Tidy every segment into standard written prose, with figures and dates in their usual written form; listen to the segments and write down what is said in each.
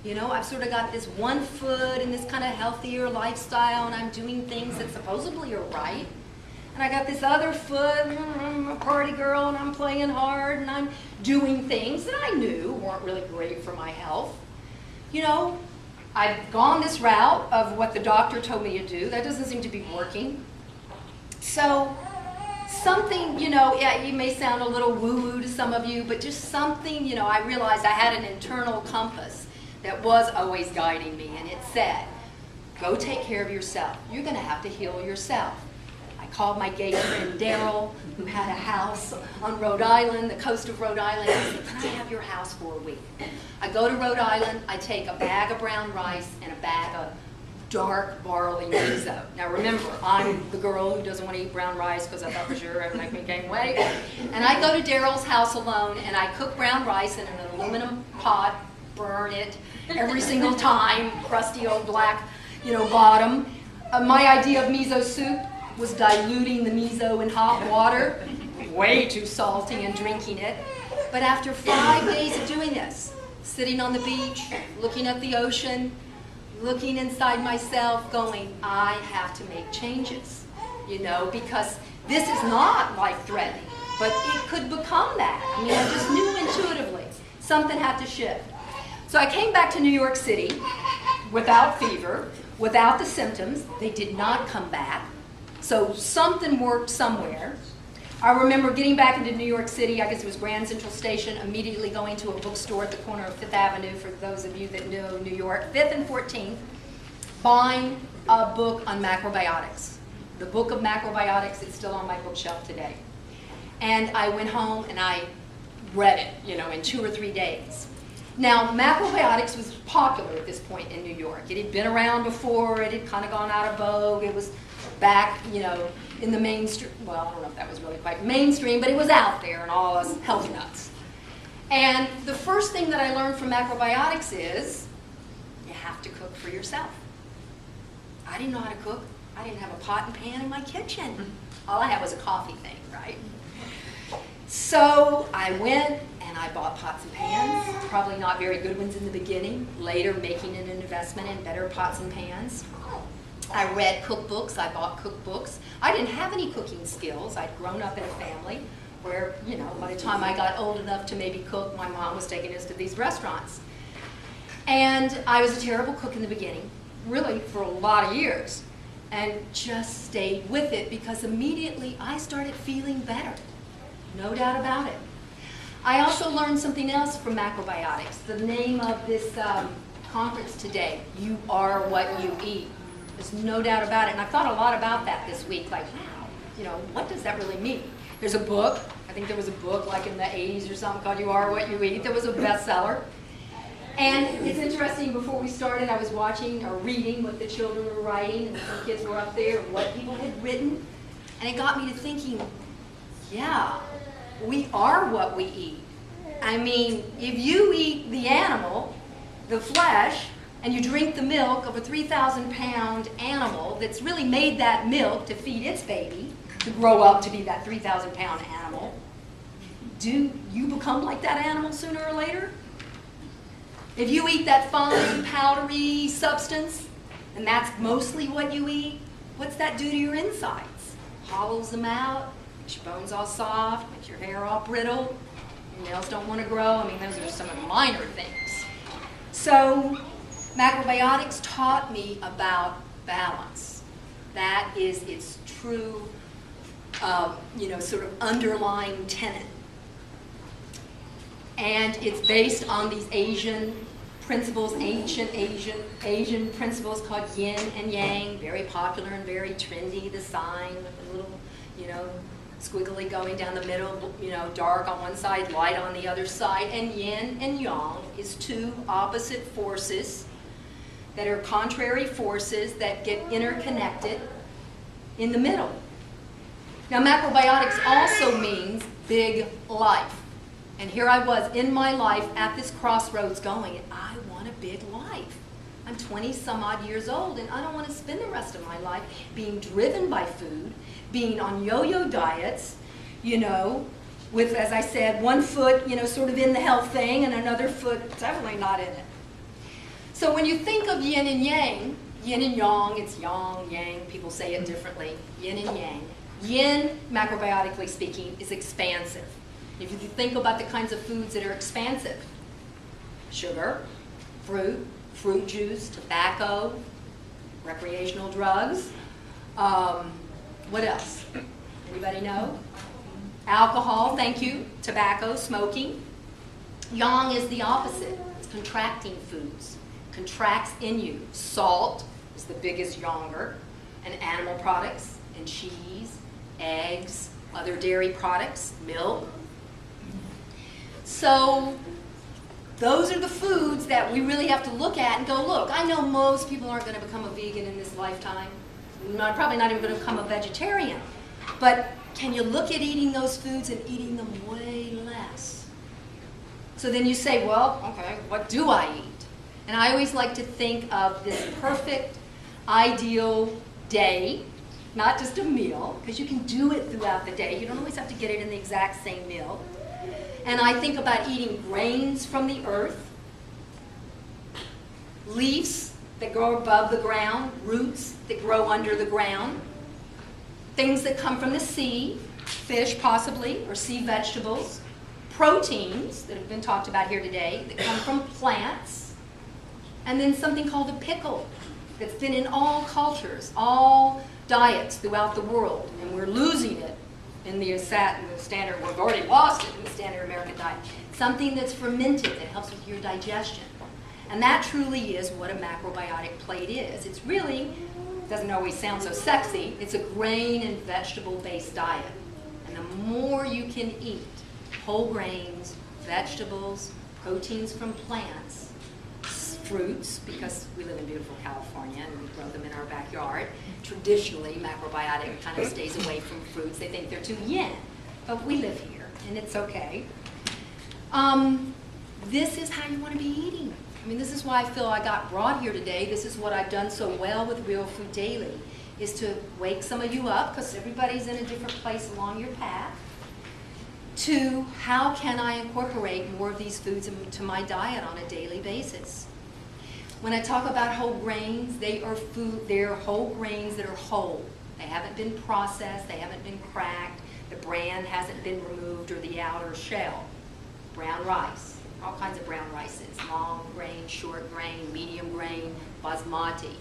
You know, I've sort of got this one foot in this kind of healthier lifestyle, and I'm doing things that supposedly are right. And I got this other foot, I'm a party girl, and I'm playing hard, and I'm doing things that I knew weren't really great for my health. You know, I've gone this route of what the doctor told me to do. That doesn't seem to be working. So something, you know, yeah, it may sound a little woo-woo to some of you, but just something, you know, I realized I had an internal compass that was always guiding me, and it said, go take care of yourself. You're going to have to heal yourself. I called my gay friend Daryl, who had a house on Rhode Island, the coast of Rhode Island. I said, can I have your house for a week? I go to Rhode Island, I take a bag of brown rice and a bag of dark barley miso. Now remember, I'm the girl who doesn't want to eat brown rice because I thought for sure it would make me gain weight. And I go to Daryl's house alone, and I cook brown rice in an aluminum pot, burn it every single time, crusty old black, you know, bottom. My idea of miso soup was diluting the miso in hot water, way too salty, and drinking it. But after 5 days of doing this, sitting on the beach, looking at the ocean, looking inside myself, going, I have to make changes, you know, because this is not life-threatening, but it could become that. I mean, I just knew intuitively something had to shift. So I came back to New York City without fever, without the symptoms. They did not come back. So something worked somewhere. I remember getting back into New York City, I guess it was Grand Central Station, immediately going to a bookstore at the corner of Fifth Avenue, for those of you that know New York, 5th and 14th, buying a book on macrobiotics. The book of macrobiotics is still on my bookshelf today. And I went home and I read it, you know, in 2 or 3 days. Now, macrobiotics was popular at this point in New York. It had been around before, it had kind of gone out of vogue, it was back, you know, in the mainstream, well, I don't know if that was really quite mainstream, but it was out there and all us health nuts. And the first thing that I learned from macrobiotics is you have to cook for yourself. I didn't know how to cook. I didn't have a pot and pan in my kitchen. All I had was a coffee thing, right? So I went and I bought pots and pans, probably not very good ones in the beginning, later making an investment in better pots and pans. I read cookbooks, I bought cookbooks. I didn't have any cooking skills. I'd grown up in a family where, you know, by the time I got old enough to maybe cook, my mom was taking us to these restaurants. And I was a terrible cook in the beginning, really for a lot of years, and just stayed with it because immediately I started feeling better. No doubt about it. I also learned something else from macrobiotics. The name of this conference today, You Are What You Eat. There's no doubt about it. And I thought a lot about that this week. Like, wow, you know, what does that really mean? There's a book. I think there was a book like in the 80s or something called You Are What You Eat. That was a bestseller. And it's interesting, before we started, I was watching or reading what the children were writing, and some kids were up there, what people had written. And it got me to thinking, yeah, we are what we eat. I mean, if you eat the animal, the flesh, and you drink the milk of a 3,000-pound animal that's really made that milk to feed its baby, to grow up to be that 3,000-pound animal, do you become like that animal sooner or later? If you eat that fine, powdery substance, and that's mostly what you eat, what's that do to your insides? Hollows them out, makes your bones all soft, makes your hair all brittle, your nails don't want to grow. I mean, those are just some of the minor things. So, macrobiotics taught me about balance. That is its true, you know, sort of underlying tenet. And it's based on these Asian principles, ancient Asian principles called yin and yang, very popular and very trendy, the sign with a little, you know, squiggly going down the middle, you know, dark on one side, light on the other side. And yin and yang is two opposite forces that are contrary forces that get interconnected in the middle. Now, macrobiotics also means big life. And here I was in my life at this crossroads going, I want a big life. I'm 20 some odd years old, and I don't want to spend the rest of my life being driven by food, being on yo-yo diets, you know, with, as I said, one foot, you know, sort of in the health thing and another foot definitely not in it. So when you think of yin and yang, yin and yang, it's yang, yang, people say it differently, yin and yang. Yin, macrobiotically speaking, is expansive. If you think about the kinds of foods that are expansive, sugar, fruit juice, tobacco, recreational drugs, what else? Anybody know? Alcohol, thank you, tobacco, smoking. Yang is the opposite, it's contracting foods, contracts in you. Salt is the biggest yanger, and animal products, and cheese, eggs, other dairy products, milk. So those are the foods that we really have to look at and go, look, I know most people aren't going to become a vegan in this lifetime. Probably not even going to become a vegetarian. But can you look at eating those foods and eating them way less? So then you say, well, okay, what do I eat? And I always like to think of this perfect, ideal day, not just a meal, because you can do it throughout the day. You don't always have to get it in the exact same meal. And I think about eating grains from the earth, leaves that grow above the ground, roots that grow under the ground, things that come from the sea, fish possibly, or sea vegetables, proteins that have been talked about here today that come from plants, and then something called a pickle that's been in all cultures, all diets throughout the world, and we're losing it in the standard, we've already lost it in the standard American diet. Something that's fermented that helps with your digestion. And that truly is what a macrobiotic plate is. It's really, doesn't always sound so sexy, it's a grain and vegetable-based diet. And the more you can eat whole grains, vegetables, proteins from plants, fruits, because we live in beautiful California and we grow them in our backyard. Traditionally, macrobiotic kind of stays away from fruits. They think they're too yin, but we live here and it's okay. This is how you want to be eating. I mean, this is why I feel I got brought here today. This is what I've done so well with Real Food Daily, is to wake some of you up, because everybody's in a different place along your path, to how can I incorporate more of these foods into my diet on a daily basis. When I talk about whole grains, they are whole grains that are whole. They haven't been processed, they haven't been cracked, the bran hasn't been removed or the outer shell. Brown rice, all kinds of brown rices, long grain, short grain, medium grain, basmati,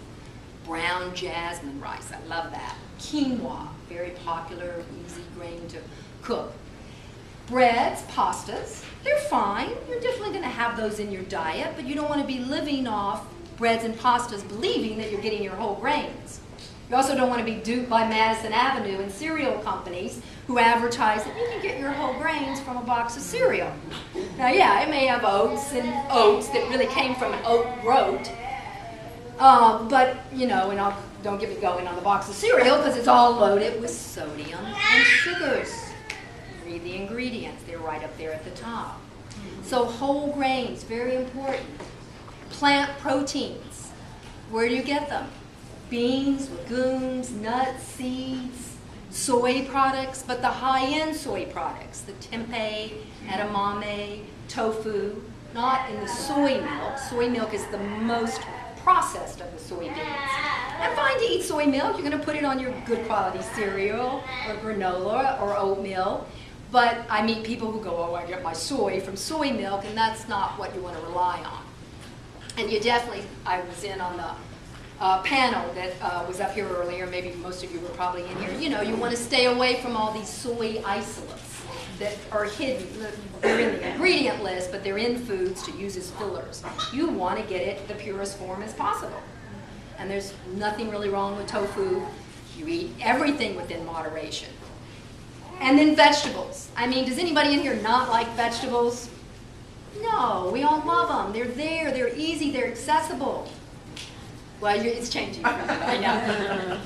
brown jasmine rice, I love that. Quinoa, very popular, easy grain to cook. Breads, pastas, they're fine. You're definitely going to have those in your diet, but you don't want to be living off breads and pastas believing that you're getting your whole grains. You also don't want to be duped by Madison Avenue and cereal companies who advertise that you can get your whole grains from a box of cereal. Now, yeah, it may have oats that really came from an oat groat, but, you know, and don't get me going on the box of cereal because it's all loaded with sodium and sugars. Read the ingredients, they're right up there at the top. So whole grains, very important. Plant proteins, where do you get them? Beans, legumes, nuts, seeds, soy products, but the high-end soy products, the tempeh, edamame, tofu, not in the soy milk. Soy milk is the most processed of the soybeans. I'm fine to eat soy milk. You're going to put it on your good quality cereal or granola or oatmeal. But I meet people who go, oh, I get my soy from soy milk, and that's not what you want to rely on. And you definitely, I was in on the panel that was up here earlier, maybe most of you were probably in here, you know, you want to stay away from all these soy isolates that are hidden. They're in the ingredient list, but they're in foods to use as fillers. You want to get it the purest form as possible. And there's nothing really wrong with tofu. You eat everything within moderation. And then vegetables. I mean, does anybody in here not like vegetables? No, we all love them. They're there, they're easy, they're accessible. Well, it's changing. I know.